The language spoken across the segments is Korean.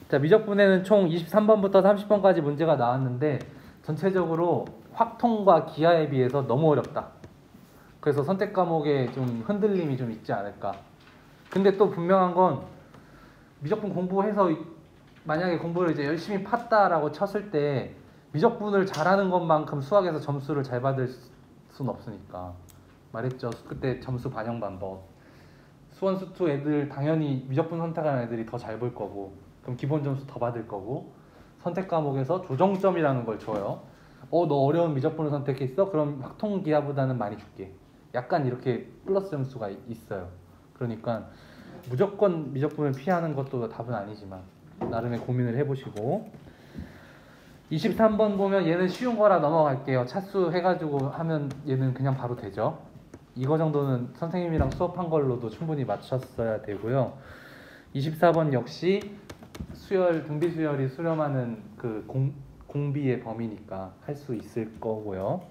자, 미적분에는 총 23번부터 30번까지 문제가 나왔는데 전체적으로 확통과 기하에 비해서 너무 어렵다. 그래서 선택 과목에 좀 흔들림이 좀 있지 않을까. 근데 또 분명한 건 미적분 공부해서 만약에 공부를 이제 열심히 팠다라고 쳤을 때 미적분을 잘하는 것만큼 수학에서 점수를 잘 받을 수는 없으니까. 말했죠. 그때 점수 반영 방법. 수원 수투 애들 당연히 미적분 선택하는 애들이 더 잘 볼 거고, 그럼 기본 점수 더 받을 거고, 선택 과목에서 조정점이라는 걸 줘요. 너 어려운 미적분을 선택했어? 그럼 확통 기하보다는 많이 줄게. 약간 이렇게 플러스 점수가 있어요. 그러니까 무조건 미적분을 피하는 것도 답은 아니지만 나름의 고민을 해보시고. 23번 보면 얘는 쉬운 거라 넘어갈게요. 차수 해가지고 하면 얘는 그냥 바로 되죠. 이거 정도는 선생님이랑 수업한 걸로도 충분히 맞췄어야 되고요. 24번 역시 수열, 등비 수열이 수렴하는 그 공비의 범위니까 할 수 있을 거고요.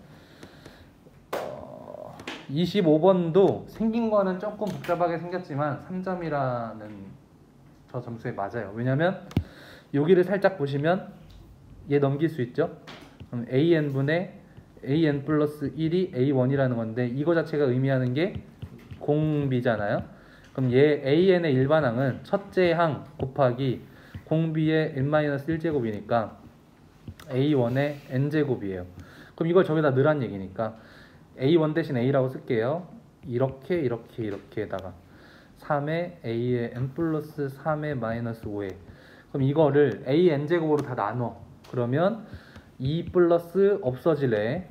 25번도 생긴 거는 조금 복잡하게 생겼지만 3점이라는 저 점수에 맞아요. 왜냐면 여기를 살짝 보시면 얘 넘길 수 있죠. 그럼 AN분의 AN 플러스 1이 A1이라는 건데 이거 자체가 의미하는 게 공비잖아요. 그럼 얘 AN의 일반항은 첫째 항 곱하기 공비의 n-1제곱이니까 A1의 n제곱이에요. 그럼 이걸 저기다 넣으란 얘기니까 A1 대신 A라고 쓸게요. 이렇게에다가 3의 A의 n 플러스 3의 마이너스 5에, 그럼 이거를 A n제곱으로 다 나눠. 그러면 2 플러스 없어지래.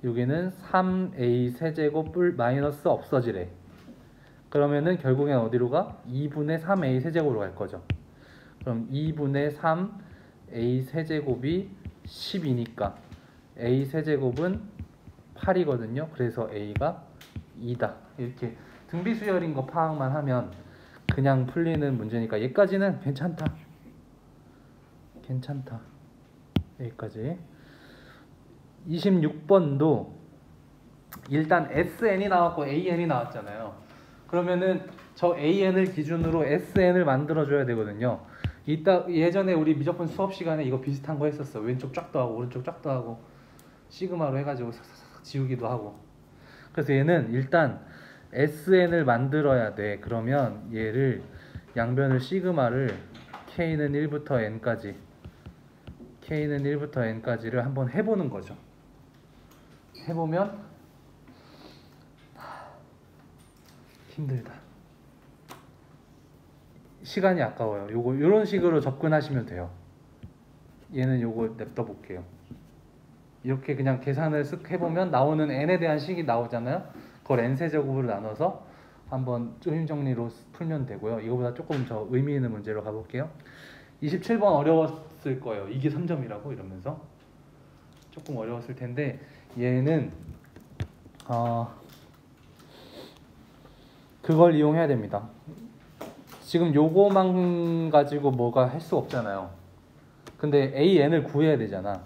여기는 3A 세제곱 마이너스 없어지래. 그러면은 결국엔 어디로 가? 2분의 3A 세제곱으로 갈 거죠. 그럼 2분의 3A 세제곱이 10이니까 A 세제곱은 8이거든요. 그래서 A가 2다. 이렇게 등비수열인 거 파악만 하면 그냥 풀리는 문제니까 얘까지는 괜찮다. 여기까지. 26번도 일단 SN이 나왔고 AN이 나왔잖아요. 그러면은 저 AN을 기준으로 SN을 만들어줘야 되거든요. 예전에 우리 미적분 수업 시간에 이거 비슷한 거 했었어. 왼쪽 쫙도 하고 오른쪽 쫙도 하고 시그마로 해가지고 싹싹싹 지우기도 하고. 그래서 얘는 일단 SN을 만들어야 돼. 그러면 얘를 양변을 시그마를 K는 1부터 N까지를 한번 해보는 거죠. 해보면 힘들다. 시간이 아까워요. 요런 식으로 접근하시면 돼요. 얘는 요거 냅둬 볼게요. 이렇게 그냥 계산을 쓱 해보면 나오는 n에 대한 식이 나오잖아요. 그걸 n세제곱으로 나눠서 한번 조임 정리로 풀면 되고요. 이거보다 조금 더 의미 있는 문제로 가볼게요. 27번 어려웠을 거예요. 이게 3점이라고 이러면서 조금 어려웠을 텐데 얘는 그걸 이용해야 됩니다. 지금 요거만 가지고 뭐가 할 수 없잖아요. 근데 AN을 구해야 되잖아.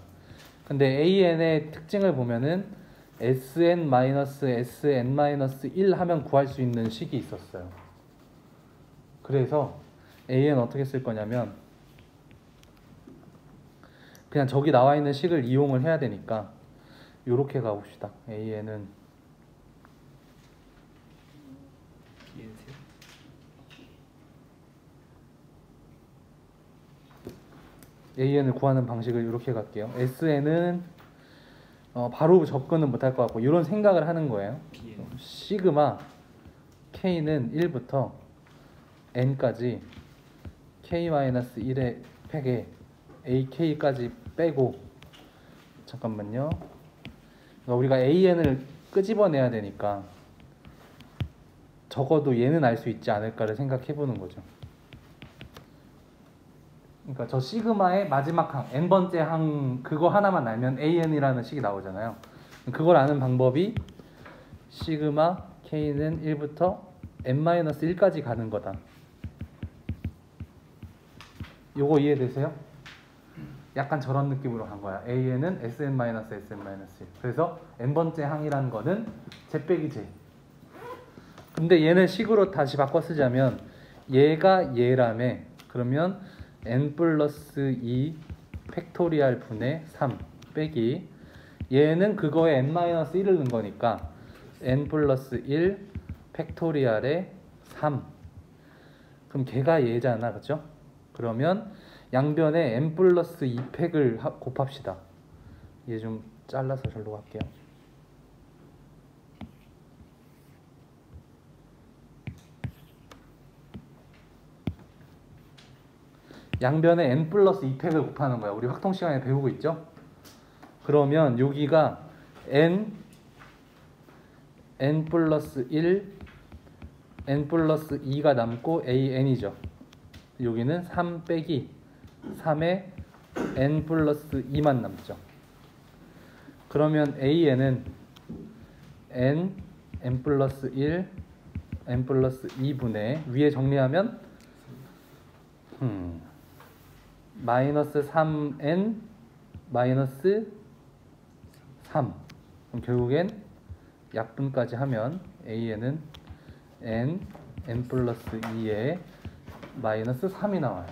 근데 AN의 특징을 보면은 SN-SN-1 하면 구할 수 있는 식이 있었어요. 그래서 AN 어떻게 쓸 거냐면 그냥 저기 나와 있는 식을 이용을 해야 되니까 요렇게 가봅시다. AN을 구하는 방식을 이렇게 갈게요. SN은 바로 접근은 못할 것 같고 이런 생각을 하는 거예요. 시그마 K는 1부터 N까지 K-1의 팩에 AK까지 빼고, 잠깐만요. 그러니까 우리가 AN을 끄집어내야 되니까 적어도 얘는 알 수 있지 않을까를 생각해 보는 거죠. 그러니까 저 시그마의 마지막 항, n번째 항 그거 하나만 알면 AN이라는 식이 나오잖아요. 그걸 아는 방법이 시그마 K는 1부터 n-1까지 가는 거다. 요거 이해되세요? 약간 저런 느낌으로 간 거야. AN은 SN-SN-1. 그래서 n번째 항이라는 거는 Z 빼기 J. 근데 얘는 식으로 다시 바꿔 쓰자면 얘가 얘라며. 그러면 n 플러스 2 팩토리얼 분의 3 빼기 얘는 그거에 n-1을 넣은 거니까 n 플러스 1 팩토리얼에 3. 그럼 걔가 얘잖아, 그쵸? 그러면 양변에 n 플러스 2 팩을 곱합시다. 얘 좀 잘라서 절로 갈게요. 양변에 n 플러스 2 팩을 곱하는 거야. 우리 확통 시간에 배우고 있죠? 그러면 여기가 n 플러스 1, n 플러스 2가 남고 an이죠. 여기는 3 빼기 3에 n 플러스 2만 남죠. 그러면 an은 n 플러스 1, n 플러스 2분의 위에 정리하면 마이너스 3n 마이너스 3. 그럼 결국엔 약분까지 하면 an은 n 플러스 2에 마이너스 3이 나와요.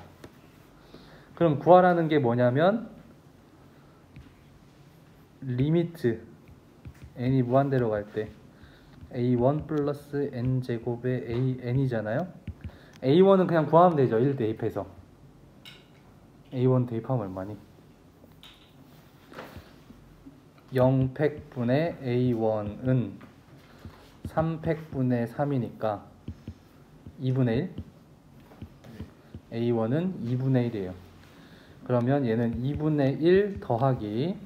그럼 구하라는 게 뭐냐면 리미트 n이 무한대로 갈 때 a1 플러스 n제곱의 an이잖아요. a1은 그냥 구하면 되죠. 1 대입해서. a1 대입하면 얼마니? 0팩분의 a1은 3팩분의 3이니까 2분의 1? a1은 2분의 1이에요. 그러면 얘는 2분의 1 더하기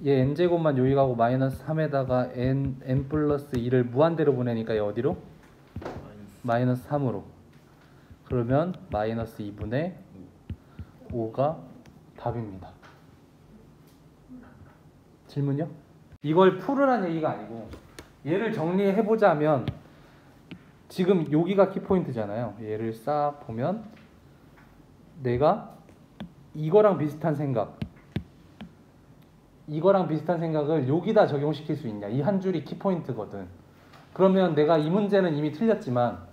얘 n제곱만 여기 가고 마이너스 3에다가 n 플러스 2를 무한대로 보내니까 얘 어디로? 마이너스 3으로. 그러면 마이너스 2분의 5가 답입니다. 질문요? 이걸 풀으란 얘기가 아니고 얘를 정리해보자면 지금 여기가 키포인트잖아요. 얘를 싹 보면 내가 이거랑 비슷한 생각을 여기다 적용시킬 수 있냐. 이 한 줄이 키포인트거든. 그러면 내가 이 문제는 이미 틀렸지만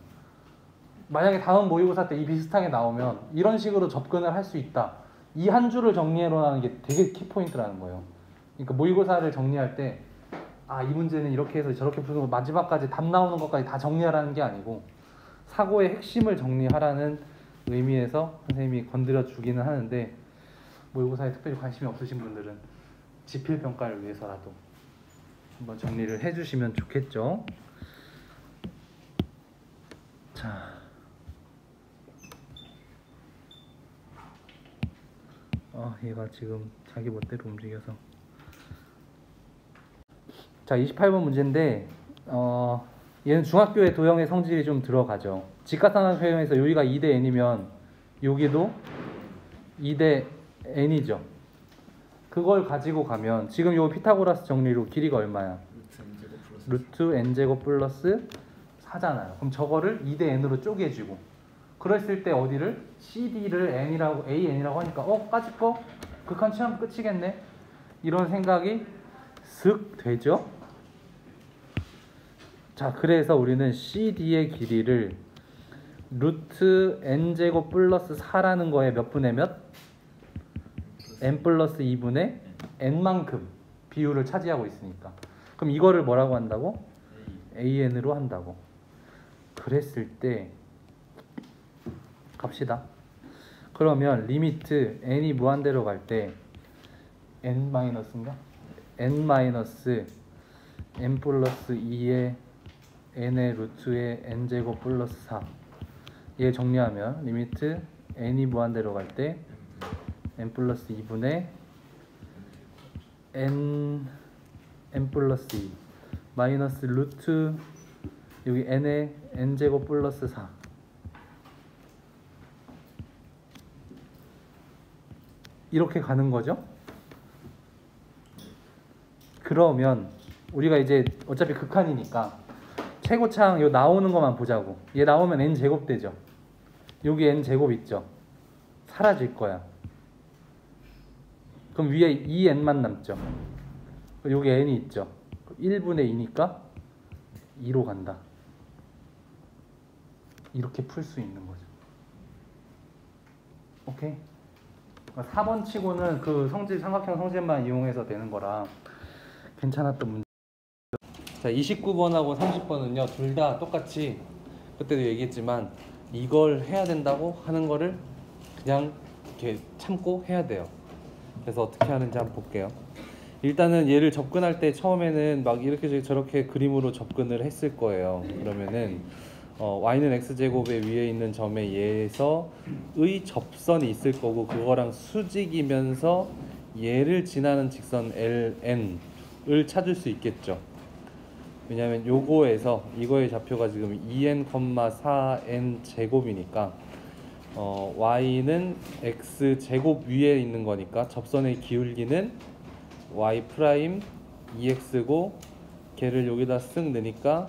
만약에 다음 모의고사 때 이 비슷하게 나오면 이런 식으로 접근을 할 수 있다. 이 한 줄을 정리해놓는 게 되게 키포인트라는 거예요. 그러니까 모의고사를 정리할 때 이 문제는 이렇게 해서 저렇게 풀고 마지막까지 답 나오는 것까지 다 정리하라는 게 아니고 사고의 핵심을 정리하라는 의미에서 선생님이 건드려 주기는 하는데 모의고사에 특별히 관심이 없으신 분들은 지필평가를 위해서라도 한번 정리를 해주시면 좋겠죠. 자, 얘가 지금 자기 멋대로 움직여서. 자, 28번 문제인데 얘는 중학교의 도형의 성질이 좀 들어가죠. 직각삼각형에서 여기가 2대 n이면 여기도 2대 n이죠. 그걸 가지고 가면 지금 요 피타고라스 정리로 길이가 얼마야? 루트 n제곱 플러스 4잖아요. 그럼 저거를 2대 n으로 쪼개주고 그랬을 때 어디를? CD를 n이라고 AN이라고 하니까 까짓 거? 극한 취하면 끝이겠네? 이런 생각이 슥 되죠? 자, 그래서 우리는 CD의 길이를 루트 n제곱 플러스 4라는 거에 몇 분의 몇? n 플러스 2분의 n만큼 비율을 차지하고 있으니까. 그럼 이거를 뭐라고 한다고? AN으로 한다고. 그랬을 때 갑시다. 그러면 리미트 n이 무한대로 갈 때 n-인가? n-n 플러스 2의 n의 루트의 n제곱 플러스 4. 얘 정리하면 리미트 n이 무한대로 갈 때 n 플러스 2분의 n 플러스 2 마이너스 루트 여기 n의 n제곱 플러스 4. 이렇게 가는 거죠. 그러면 우리가 이제 어차피 극한이니까 최고창 요 나오는 것만 보자고. 얘 나오면 n제곱 되죠. 여기 n제곱 있죠. 사라질 거야. 그럼 위에 2n만 남죠. 여기 n이 있죠. 1분의 2니까 2로 간다. 이렇게 풀 수 있는 거죠. 오케이. 4번 치고는 그 성질 삼각형 성질만 이용해서 되는 거라 괜찮았던 문제. 자, 29번하고 30번은요 둘 다 똑같이 그때도 얘기했지만 이걸 해야 된다고 하는 거를 그냥 이렇게 참고 해야 돼요. 그래서 어떻게 하는지 한번 볼게요. 일단은 얘를 접근할 때 처음에는 막 이렇게 저렇게 그림으로 접근을 했을 거예요. 그러면은 y는 x제곱의 위에 있는 점에 얘에서의 접선이 있을 거고 그거랑 수직이면서 얘를 지나는 직선 ln을 찾을 수 있겠죠. 왜냐면 요거에서 이거의 좌표가 지금 2n, 4n 제곱이니까 y는 x제곱 위에 있는 거니까 접선의 기울기는 y 프라임 2x고 걔를 여기다 쓱 넣으니까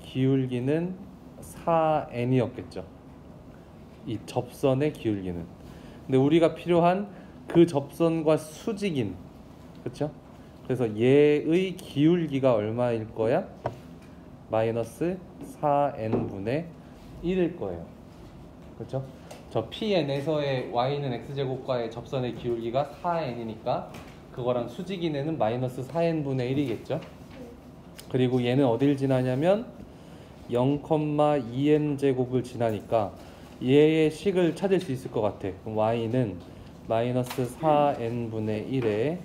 기울기는 4n이었겠죠. 이 접선의 기울기는. 근데 우리가 필요한 그 접선과 수직인, 그쵸? 그래서 얘의 기울기가 얼마일 거야? 마이너스 4n분의 1일 거예요. 그쵸? 저 pn에서의 y는 x제곱과의 접선의 기울기가 4n이니까 그거랑 수직인에는 마이너스 4n분의 1이겠죠? 그리고 얘는 어딜 지나냐면 0,2n 제곱을 지나니까 얘의 식을 찾을 수 있을 것 같아. 그럼 y는 마이너스 4n분의 1에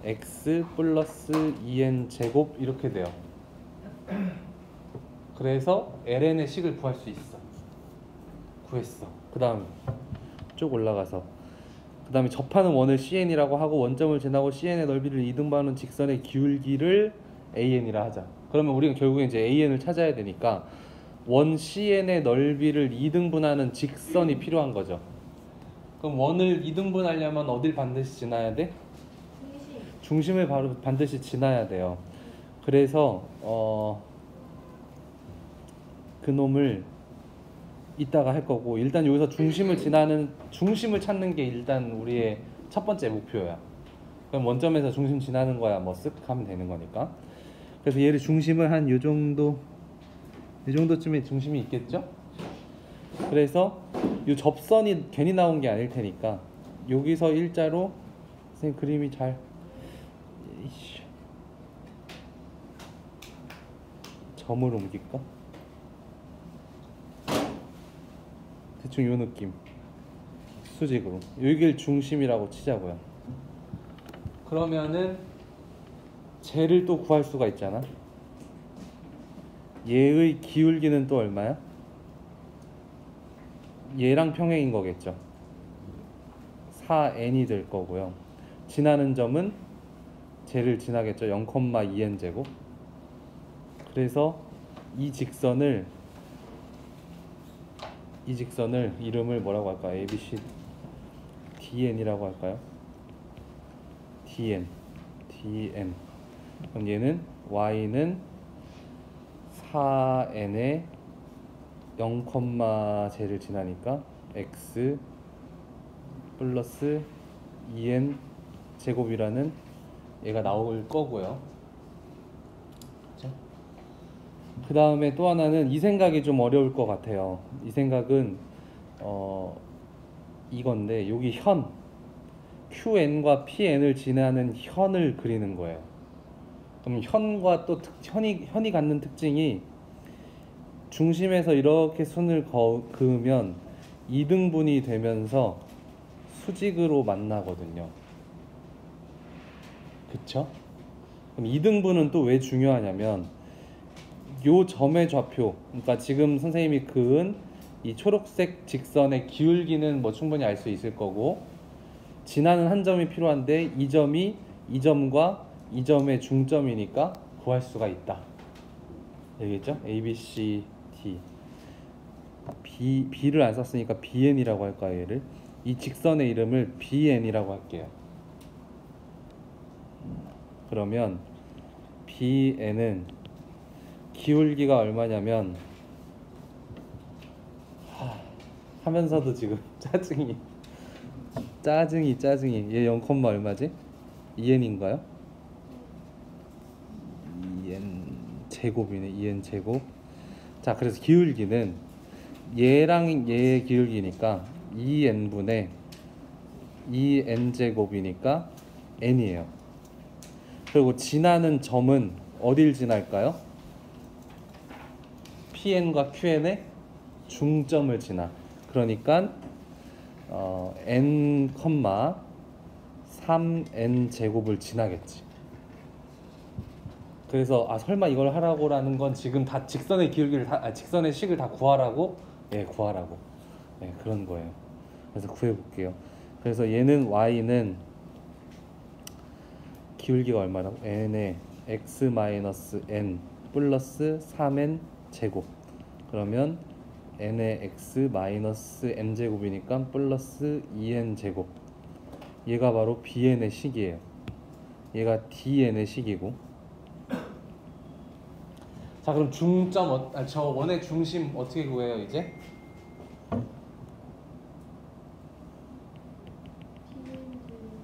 x 플러스 2n 제곱 이렇게 돼요. 그래서 ln의 식을 구할 수 있어. 구했어. 그 다음 쭉 올라가서 그 다음에 접하는 원을 cn이라고 하고 원점을 지나고 cn의 넓이를 2등분하는 직선의 기울기를 an이라 하자. 그러면 우리가 결국에 이제 an을 찾아야 되니까 원 cn의 넓이를 2등분하는 직선이 필요한 거죠. 그럼 원을 2등분하려면 어딜 반드시 지나야 돼? 중심을 바로 반드시 지나야 돼요. 그래서 그놈을 이따가 할 거고 일단 여기서 중심을 찾는 게 일단 우리의 첫 번째 목표야. 그럼 원점에서 중심 지나는 거야 뭐 쓱 하면 되는 거니까. 그래서 얘를 중심을 한 요 정도쯤에 중심이 있겠죠? 그래서 이 접선이 괜히 나온 게 아닐 테니까 여기서 일자로 선생님 그림이 잘 점을 옮길까? 대충 요 느낌 수직으로 여기를 중심이라고 치자고요. 그러면은 쟤를 또 구할 수가 있잖아. 얘의 기울기는 또 얼마야? 얘랑 평행인 거겠죠. 4n이 될 거고요. 지나는 점은 쟤를 지나겠죠. 0,2n 제곱. 그래서 이 직선을 이름을 뭐라고 할까요? ABC DN이라고 할까요? DN. 그럼 얘는 y는 4n에 0,쟤를 지나니까 x 플러스 2n 제곱이라는 얘가 나올 거고요. 그 다음에 또 하나는 이 생각이 좀 어려울 것 같아요. 이 생각은 이건데 여기 현 QN과 PN을 지나는 현을 그리는 거예요. 그럼 현과 또 현이 갖는 특징이 중심에서 이렇게 순을 그으면 2등분이 되면서 수직으로 만나거든요. 그쵸? 그럼 2등분은 또 왜 중요하냐면 요 점의 좌표, 그러니까 지금 선생님이 그은 이 초록색 직선의 기울기는 뭐 충분히 알 수 있을 거고 지나는 한 점이 필요한데 이 점이 이 점과 이 점의 중점이니까 구할 수가 있다. 알겠죠? A, B, C, D. B를 안 썼으니까 BN이라고 할까요? 얘를 이 직선의 이름을 BN이라고 할게요. 그러면 BN은 기울기가 얼마냐면 하면서도 지금 짜증이 얘 0, 얼마지? 2n인가요? 2n 제곱이네. 2n 제곱. 자, 그래서 기울기는 얘랑 얘의 기울기니까 2n분의 2n제곱이니까 n이에요. 그리고 지나는 점은 어딜 지날까요? Pn과 Qn의 중점을 지나. 그러니까 n, 3n 제곱을 지나겠지. 그래서 설마 이걸 하라고라는 건 지금 다 직선의 기울기를 직선의 식을 다 구하라고? 예, 구하라고. 예, 그런 거예요. 그래서 구해 볼게요. 그래서 얘는 y는 기울기가 얼마라고? n에 x-n 플러스 3n 제곱. 그러면 n의 x-n 제곱이니까 플러스 2n 제곱. 얘가 바로 bn의 식이에요. 얘가 dn의 식이고. 자, 그럼 중점 저 원의 중심 어떻게 구해요 이제?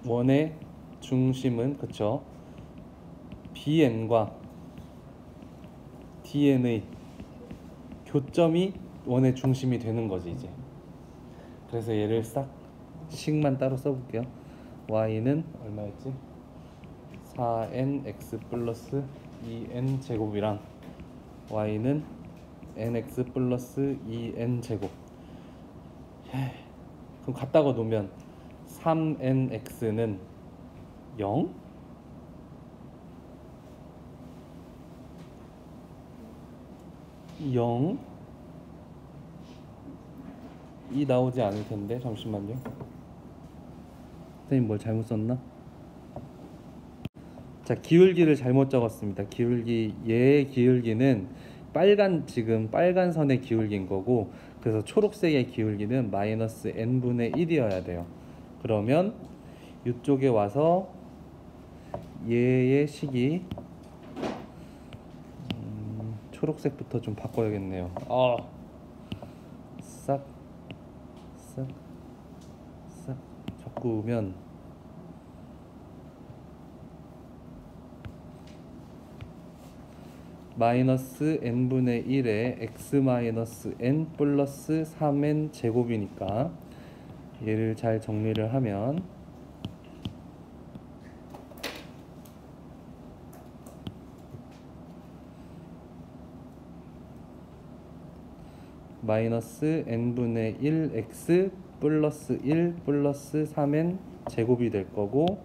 원의 중심은 그쵸? bn과 dn의 교점이 원의 중심이 되는 거지 이제. 그래서 얘를 싹 식만 따로 써볼게요. y는 얼마였지? 4nx 플러스 2n 제곱이랑 y는 nx 플러스 2n 제곱. 그럼 갖다가 놓으면 3nx는 0? 0? 이 나오지 않을 텐데. 잠시만요. 선생님 뭘 잘못 썼나? 자, 기울기를 잘못 적었습니다. 얘의 기울기는 지금 빨간 선의 기울기인 거고, 그래서 초록색의 기울기는 마이너스 n분의 1이어야 돼요. 그러면 이쪽에 와서 얘의 식이 초록색부터 좀 바꿔야겠네요. 싹 바꾸면 마이너스 n분의 1에 x 마이너스 n 플러스 3n 제곱이니까 얘를 잘 정리를 하면 마이너스 n분의 1x 플러스 1 플러스 3n 제곱이 될 거고,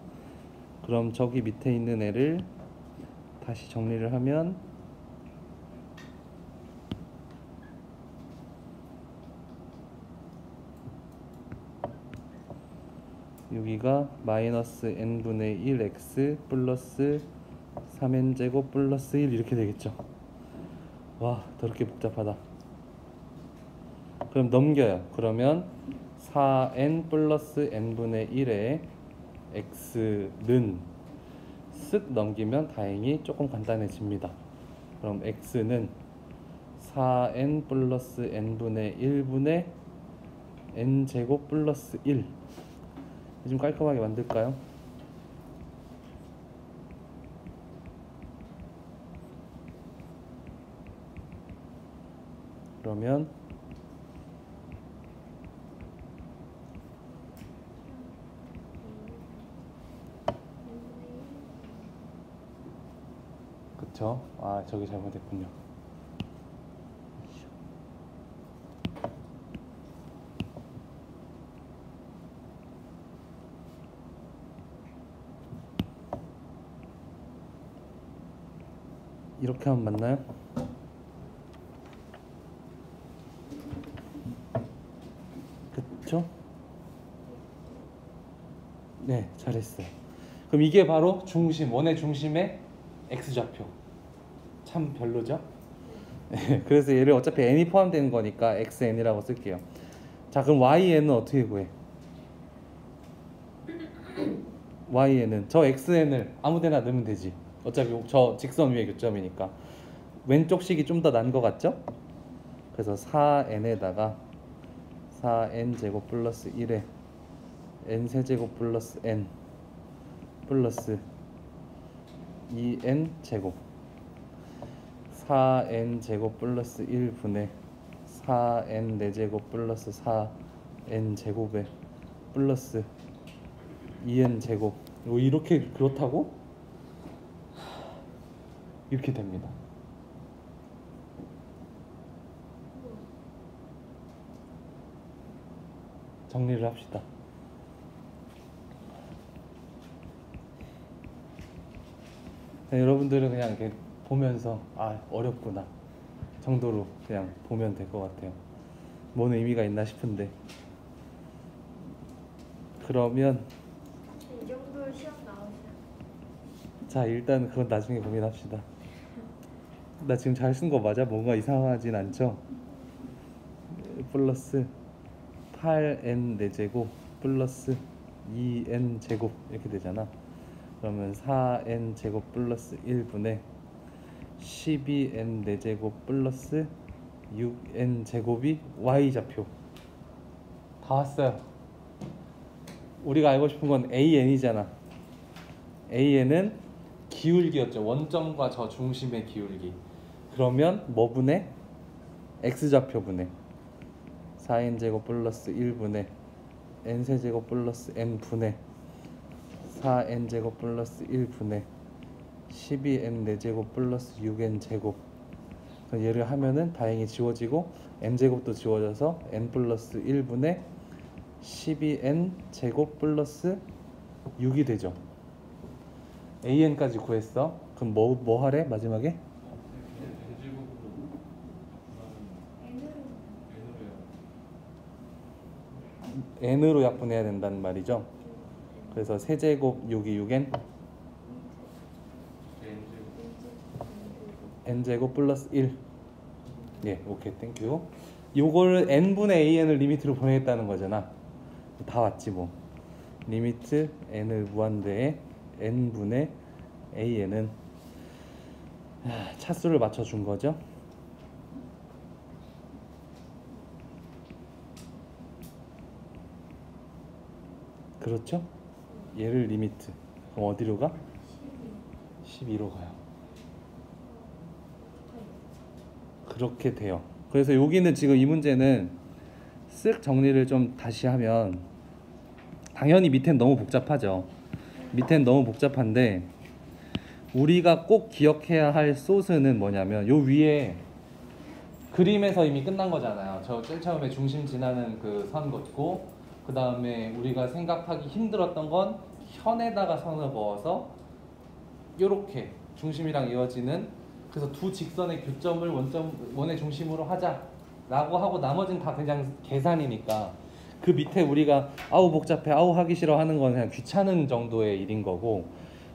그럼 저기 밑에 있는 애를 다시 정리를 하면 여기가 마이너스 n분의 1x 플러스 3n 제곱 플러스 1 이렇게 되겠죠. 와, 더럽게 복잡하다. 그럼 넘겨요. 그러면 4n 플러스 n분의 1에 x는 쓱 넘기면 다행히 조금 간단해집니다. 그럼 x는 4n 플러스 n분의 1분의 n제곱 플러스 1. 좀 깔끔하게 만들까요? 그러면 그쵸? 저기 잘못했군요. 이렇게 하면 맞나요? 그쵸? 네, 잘했어요. 그럼 이게 바로 원의 중심의 x좌표. 참 별로죠? 그래서 얘를 어차피 n이 포함되는 거니까 xn이라고 쓸게요. 자, 그럼yn은 어떻게 구해?yn은 저 xn을 아무데나 넣으면 되지. 어차피 저 직선 위의 교점이니까. 왼쪽 식이 좀 더 난 거 같죠? 그래서 4n에다가 4n 제곱 플러스 1에 n 세제곱 플러스 n 플러스 2n 제곱 4n 제곱 플러스 1분의 4n 4제곱 플러스 4 n 제곱에 플러스 2n 제곱 이렇게 그렇다고? 이렇게 됩니다. 정리를 합시다. 여러분들은 그냥 이렇게 보면서 아 어렵구나 정도로 그냥 보면 될 것 같아요. 뭔 의미가 있나 싶은데. 그러면 이 정도 시험 나오세요? 자 일단 그건 나중에 고민합시다. 나 지금 잘 쓴 거 맞아? 뭔가 이상하진 않죠? 플러스 8n 4제곱 플러스 2n 제곱 이렇게 되잖아. 그러면 4n 제곱 플러스 1분의 12n 4제곱 플러스 6n 제곱이 y좌표. 다 왔어요. 우리가 알고 싶은 건 an이잖아. an은 기울기였죠. 원점과 저 중심의 기울기. 그러면 뭐 분의? x좌표분의 4n 제곱 플러스 1분의 n 세제곱 플러스 n 분의 4n 제곱 플러스 1분의 12n 4제곱 플러스 6n 제곱. 얘를 하면은 다행히 지워지고 n 제곱도 지워져서 n 플러스 1분의 12n 제곱 플러스 6이 되죠. an까지 구했어. 그럼 뭐 하래 마지막에? n으로 약분해야 된다는 말이죠. 그래서 세제곱 6이 6n n제곱 플러스 1. 예, 오케이, 땡큐. 요걸 n분의 an을 리미트로 보내겠다는 거잖아. 다 왔지 뭐. 리미트 n을 무한대에 n분의 an은 차수를 맞춰준 거죠. 그렇죠? 얘를 리미트. 그럼 어디로 가? 12로 가요. 그렇게 돼요. 그래서 여기는 지금 이 문제는 쓱 정리를 좀 다시 하면 당연히 밑엔 너무 복잡하죠. 밑엔 너무 복잡한데 우리가 꼭 기억해야 할 소스는 뭐냐면 요 위에 그림에서 이미 끝난 거잖아요. 저 제일 처음에 중심 지나는 그 선 긋고 그 다음에 우리가 생각하기 힘들었던 건 현에다가 선을 그어서 요렇게 중심이랑 이어지는, 그래서 두 직선의 교점을 원의 중심으로 하자라고 하고 나머지는 다 그냥 계산이니까 그 밑에 우리가 아우 복잡해 아우 하기 싫어 하는 건 그냥 귀찮은 정도의 일인 거고,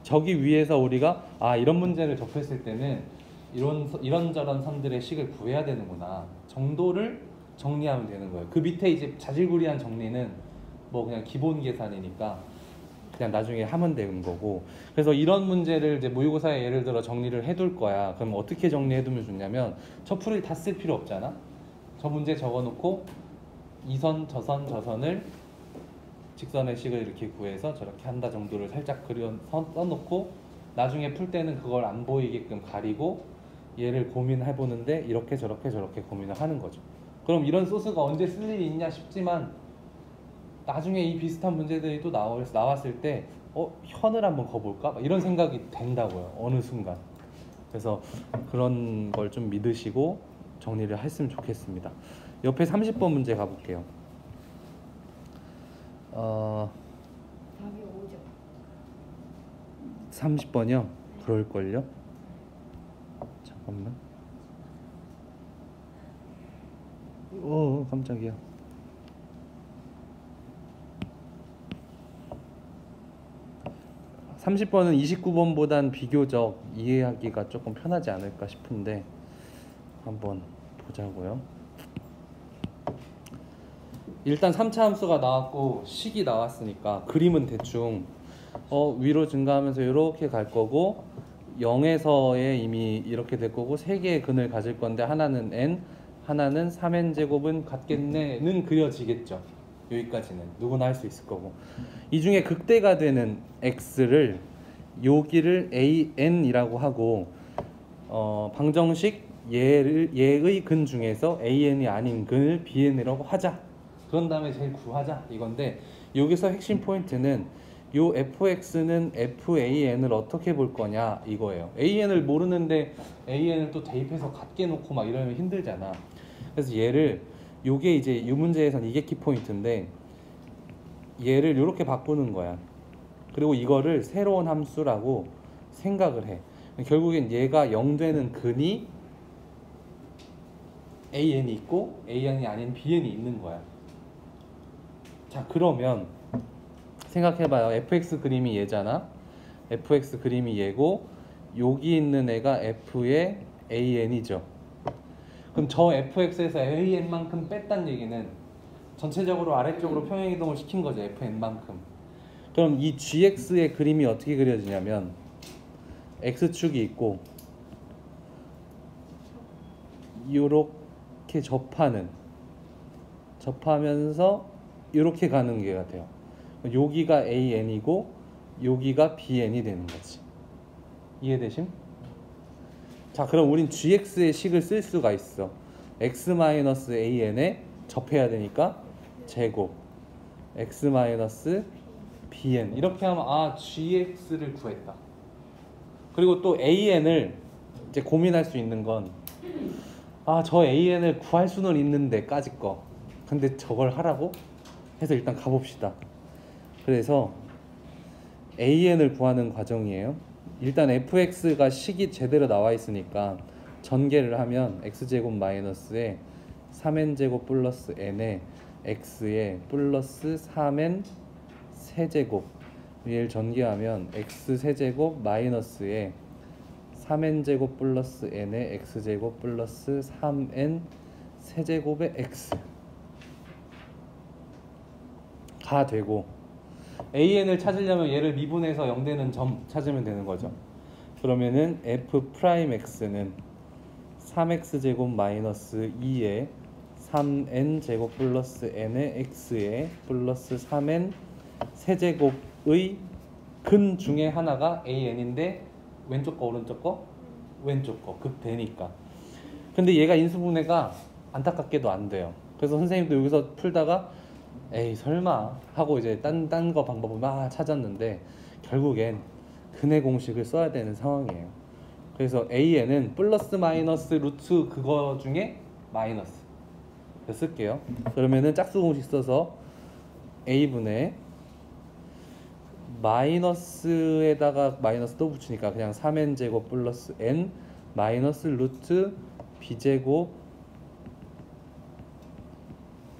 저기 위에서 우리가 아 이런 문제를 접했을 때는 이런저런 선들의 식을 구해야 되는구나 정도를 정리하면 되는 거예요. 그 밑에 이제 자질구리한 정리는 뭐 그냥 기본 계산이니까 그냥 나중에 하면 되는 거고. 그래서 이런 문제를 이제 모의고사에 예를 들어 정리를 해둘 거야. 그럼 어떻게 정리해두면 좋냐면 저 풀을 다 쓸 필요 없잖아. 저 문제 적어놓고 이 선, 저 선, 저 선을 직선의 식을 이렇게 구해서 저렇게 한다 정도를 살짝 써놓고 나중에 풀 때는 그걸 안 보이게끔 가리고 얘를 고민해보는데 이렇게 저렇게 고민을 하는 거죠. 그럼 이런 소스가 언제 쓸 일이 있냐 싶지만 나중에 이 비슷한 문제들이 또 나왔을 때 현을 한번 거볼까? 이런 생각이 된다고요. 어느 순간. 그래서 그런 걸 좀 믿으시고 정리를 했으면 좋겠습니다. 옆에 30번 문제 가볼게요. 답이 5죠. 30번이요? 그럴걸요? 잠깐만. 깜짝이야. (30번은) 29번보단 비교적 이해하기가 조금 편하지 않을까 싶은데 한번 보자고요. 일단 3차 함수가 나왔고 식이 나왔으니까 그림은 대충 위로 증가하면서 이렇게 갈 거고 0에서의 이미 이렇게 될 거고 3개의 근을 가질 건데 하나는 n, 하나는 3n 제곱은 같겠네는 그려지겠죠. 여기까지는 누구나 할 수 있을 거고, 이 중에 극대가 되는 x를 여기를 an이라고 하고 방정식 얘의 근 중에서 an이 아닌 근을 bn이라고 하자. 그런 다음에 제일 구하자 이건데, 여기서 핵심 포인트는 요 fx는 fan을 어떻게 볼 거냐 이거예요. an을 모르는데 an을 또 대입해서 같게 놓고 막 이러면 힘들잖아. 그래서 얘를, 요게 이제 이 문제에선 이게 키포인트인데, 얘를 이렇게 바꾸는 거야. 그리고 이거를 새로운 함수라고 생각을 해. 결국엔 얘가 0 되는 근이 an이 있고 an이 아닌 bn이 있는 거야. 자, 그러면 생각해봐요. fx 그림이 얘잖아. fx 그림이 얘고 여기 있는 애가 f의 an이죠. 그럼 저 fx에서 an만큼 뺐단 얘기는 전체적으로 아래쪽으로 평행이동을 시킨 거죠. fn만큼. 그럼 이 gx의 그림이 어떻게 그려지냐면, x축이 있고 요렇게 접하면서 요렇게 가는 게 같아요. 여기가 an이고 여기가 bn이 되는 거지. 이해되심? 자, 그럼 우린 gx의 식을 쓸 수가 있어. x-an에 접해야 되니까 제곱 x-bn, 이렇게 하면 아, gx를 구했다. 그리고 또 an을 이제 고민할 수 있는 건, 아, 저 an을 구할 수는 있는데 까짓 거, 근데 저걸 하라고? 해서 일단 가봅시다. 그래서 an을 구하는 과정이에요. 일단 fx가 식이 제대로 나와 있으니까 전개를 하면 x제곱 마이너스에 3n제곱 플러스 n에 x에 플러스 3n 세제곱, 얘를 전개하면 x 세제곱 마이너스에 3n제곱 플러스 n에 x제곱 플러스 3n 세제곱의 x가 되고, an을 찾으려면 얘를 미분해서 0 되는 점 찾으면 되는 거죠. 그러면은 f'x는 3x제곱 마이너스 2에 3n제곱 플러스 n의 x에 플러스 3n 세제곱의 근 중에 하나가 an인데, 왼쪽 거 오른쪽 거? 왼쪽 거 극대니까. 근데 얘가 인수분해가 안타깝게도 안 돼요. 그래서 선생님도 여기서 풀다가 에이 설마 하고 이제 딴 거 방법을 막 찾았는데 결국엔 근의 공식을 써야 되는 상황이에요. 그래서 an은 플러스 마이너스 루트 그거 중에 마이너스 쓸게요. 그러면은 짝수 공식 써서 a분의 마이너스에다가 마이너스 또 붙이니까 그냥 3n제곱 플러스 n 마이너스 루트 b제곱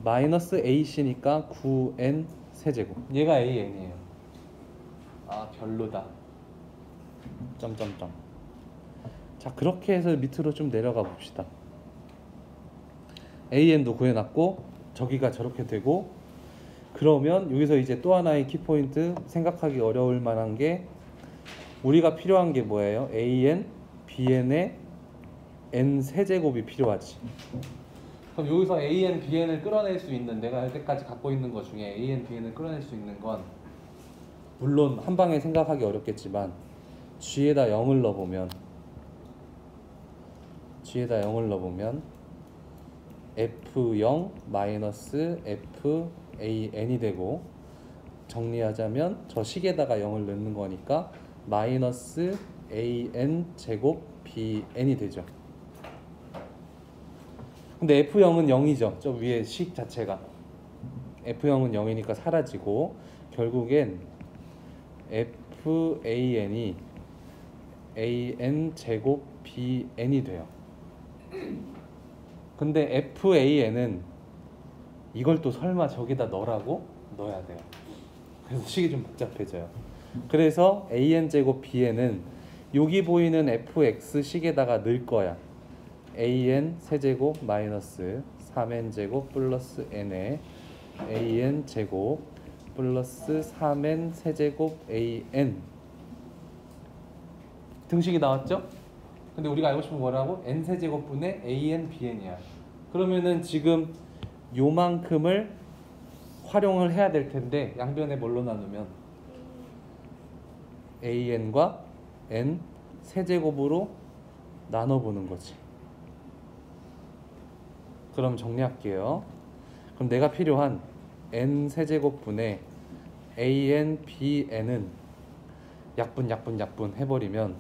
마이너스 ac니까 9n 세제곱. 얘가 an이에요. 아, 별로다. 점점점. 자, 그렇게 해서 밑으로 좀 내려가 봅시다. an도 구해놨고 저기가 저렇게 되고, 그러면 여기서 이제 또 하나의 키포인트, 생각하기 어려울 만한 게, 우리가 필요한 게 뭐예요? an, bn의 n 세제곱이 필요하지. 그럼 여기서 an, bn을 끌어낼 수 있는, 내가 여태까지 갖고 있는 것 중에 an, bn을 끌어낼 수 있는 건, 물론 한 방에 생각하기 어렵겠지만 g에다 0을 넣어보면 f0 마이너스 fan이 되고, 정리하자면 저 식에다가 0을 넣는 거니까 마이너스 an 제곱 bn이 되죠. 근데 f0은 0이죠. 저 위에 식 자체가 f0은 0이니까 사라지고, 결국엔 fan이 an 제곱 bn이 돼요. 근데 fan은 이걸 또 설마 저기다 넣으라고? 넣어야 돼요. 그래서 식이 좀 복잡해져요. 그래서 an 제곱 bn은 여기 보이는 fx 식에다가 넣을 거야. an 세제곱 마이너스 3n 제곱 플러스 n에 an 제곱 플러스 3n 세제곱 an 등식이 나왔죠? 근데 우리가 알고 싶은 뭐라고? n 세제곱분의 an bn이야. 그러면은 지금 요만큼을 활용을 해야 될 텐데, 양변에 뭘로 나누면 an과 n 세제곱으로 나눠보는 거지. 그럼 정리할게요. 그럼 내가 필요한 n 세제곱분의 an, bn은 약분 해버리면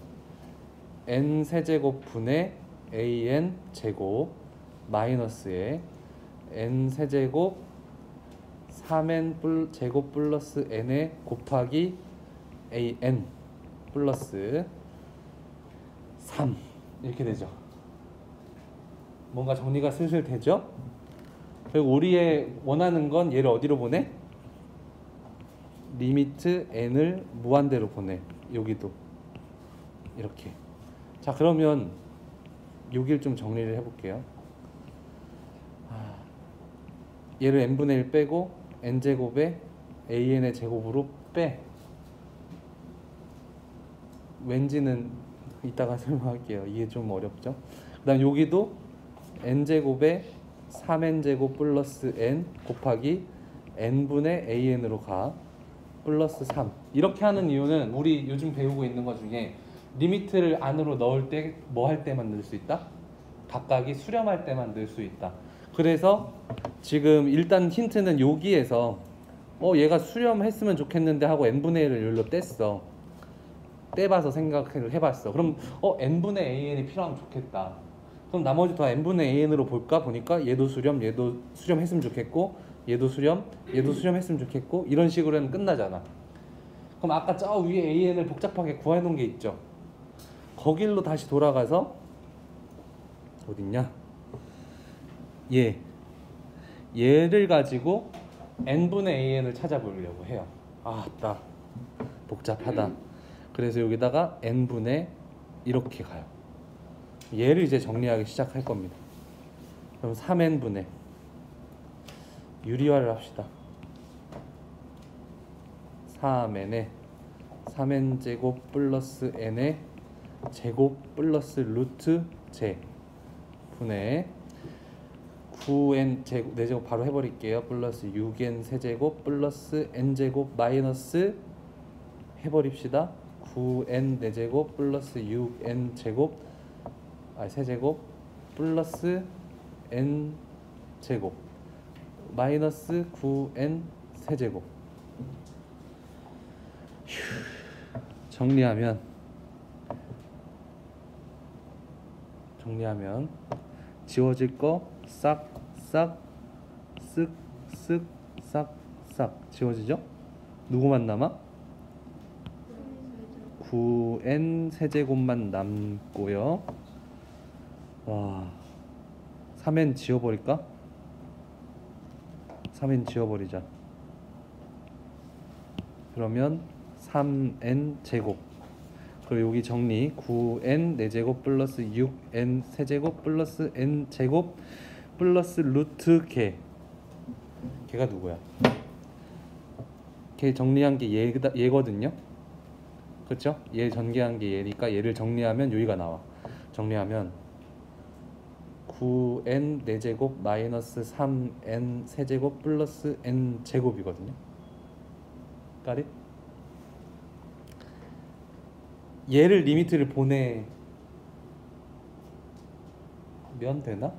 n 세제곱분의 an 제곱 마이너스에 n 세제곱 3n 제곱 플러스 n에 곱하기 an 플러스 3 이렇게 되죠. 뭔가 정리가 슬슬 되죠? 그리고 우리의 원하는 건 얘를 어디로 보내? 리미트 n을 무한대로 보내. 여기도 이렇게. 자, 그러면 여기를 좀 정리를 해볼게요. 얘를 n분의 1 빼고 n제곱에 an의 제곱으로 빼. 왠지는 이따가 설명할게요. 이게 좀 어렵죠? 그 다음 여기도 n제곱에 3n제곱 플러스 n 곱하기 n분의 an으로 가 플러스 3. 이렇게 하는 이유는 우리 요즘 배우고 있는 것 중에 리미트를 안으로 넣을 때 뭐 할 때만 넣을 수 있다? 각각이 수렴할 때만 넣을 수 있다. 그래서 지금 일단 힌트는 여기에서 얘가 수렴했으면 좋겠는데 하고 n분의 1을 여기로 뗐어. 떼봐서 생각을 해봤어. 그럼 n분의 an이 필요하면 좋겠다. 그럼 나머지 다 n분의 an으로 볼까? 보니까 얘도 수렴, 얘도 수렴했으면 좋겠고, 얘도 수렴, 얘도 수렴했으면 좋겠고, 이런 식으로 하면 끝나잖아. 그럼 아까 저 위에 an을 복잡하게 구해놓은 게 있죠. 거길로 다시 돌아가서 어딨냐? 얘를 가지고 n분의 an을 찾아보려고 해요. 나 복잡하다. 그래서 여기다가 n분의 이렇게 가요. 얘를 이제 정리하기 시작할 겁니다. 그럼 3n분의 유리화를 합시다. 3n에 3n제곱 플러스 n의 제곱 플러스 루트 제 분의 9n 제곱 4제곱 바로 해버릴게요. 플러스 6n 세제곱 플러스 n제곱 마이너스 해버립시다. 9n 4제곱 플러스 6n 제곱 세제곱 플러스 n 제곱 마이너스 9n 세제곱. 정리하면 지워질 거 싹싹 쓱쓱 싹싹 지워지죠? 누구만 남아? 9n 세제곱만 남고요. 3n 지워버릴까? 3n 지워버리자. 그러면 3n 제곱. 그리고 여기 정리 9n 4제곱 플러스 6n 세제곱 플러스 n 제곱 플러스 루트 걔가 누구야? 걔 정리한 게 얘거든요. 그렇죠? 얘 전개한 게 얘니까 얘를 정리하면 여기가 나와. 정리하면 9n 4제곱 마이너스 3n 세제곱 플러스 n 제곱이거든요. 까리? 얘를 리미트를 보내면 되나?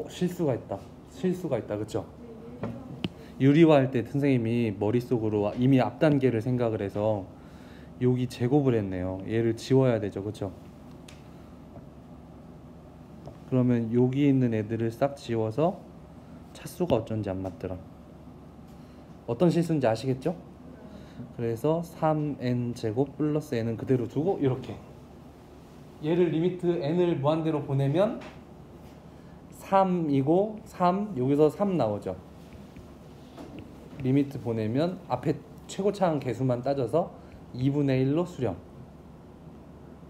실수가 있다. 그쵸? 유리화 할 때 선생님이 머릿속으로 이미 앞 단계를 생각을 해서 여기 제곱을 했네요. 얘를 지워야 되죠. 그쵸? 그러면 여기 있는 애들을 싹 지워서 차수가 어쩐지 안 맞더라. 어떤 실수인지 아시겠죠? 그래서 3n 제곱 플러스 n은 그대로 두고 이렇게 얘를 리미트 n을 무한대로 보내면 3이고 3 여기서 3 나오죠. 리미트 보내면 앞에 최고차항 개수만 따져서 2분의 1로 수렴.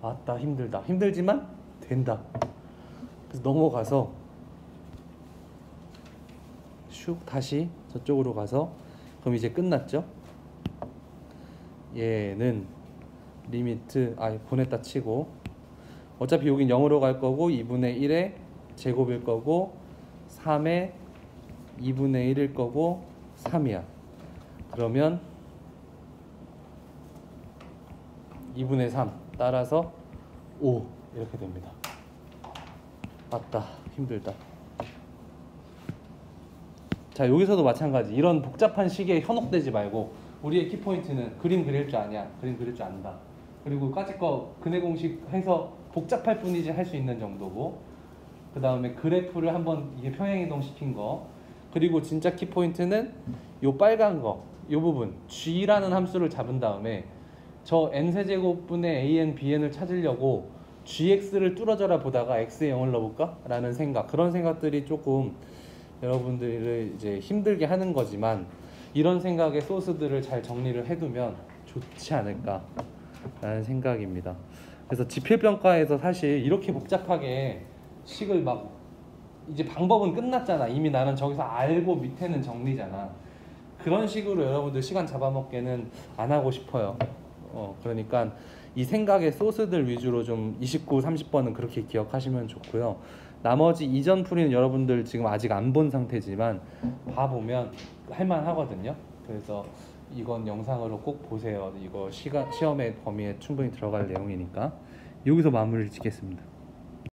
아따 힘들다. 힘들지만 된다. 그래서 넘어가서 슉 다시 저쪽으로 가서 그럼 이제 끝났죠. 얘는 리미트 보냈다 치고 어차피 여긴 0으로 갈 거고 2분의 1의 제곱일 거고 3의 2분의 1일 거고 3이야. 그러면 2분의 3 따라서 5 이렇게 됩니다. 맞다, 힘들다. 자, 여기서도 마찬가지. 이런 복잡한 식에 현혹되지 말고 우리의 키포인트는 그림 그릴 줄 아냐, 그림 그릴 줄 안다. 그리고 까짓 거 근해 공식 해서 복잡할 뿐이지 할 수 있는 정도고, 그 다음에 그래프를 한번 이게 평행이동 시킨 거, 그리고 진짜 키포인트는 요 빨간 거, 요 부분 g라는 함수를 잡은 다음에 저 n세제곱분의 an, bn을 찾으려고 gx를 뚫어져라 보다가 x에 0을 넣어볼까? 라는 생각, 그런 생각들이 조금 여러분들을 이제 힘들게 하는 거지만, 이런 생각의 소스들을 잘 정리를 해두면 좋지 않을까 라는 생각입니다. 그래서 지필평가에서 사실 이렇게 복잡하게 식을 막, 이제 방법은 끝났잖아. 이미 나는 저기서 알고 밑에는 정리잖아. 그런 식으로 여러분들 시간 잡아먹게는 안 하고 싶어요. 그러니까 이 생각의 소스들 위주로 좀 29, 30번은 그렇게 기억하시면 좋고요. 나머지 이전 풀이는 여러분들 지금 아직 안 본 상태지만 봐보면 할만하거든요. 그래서 이건 영상으로 꼭 보세요. 이거 시험의 범위에 충분히 들어갈 내용이니까. 여기서 마무리를 짓겠습니다.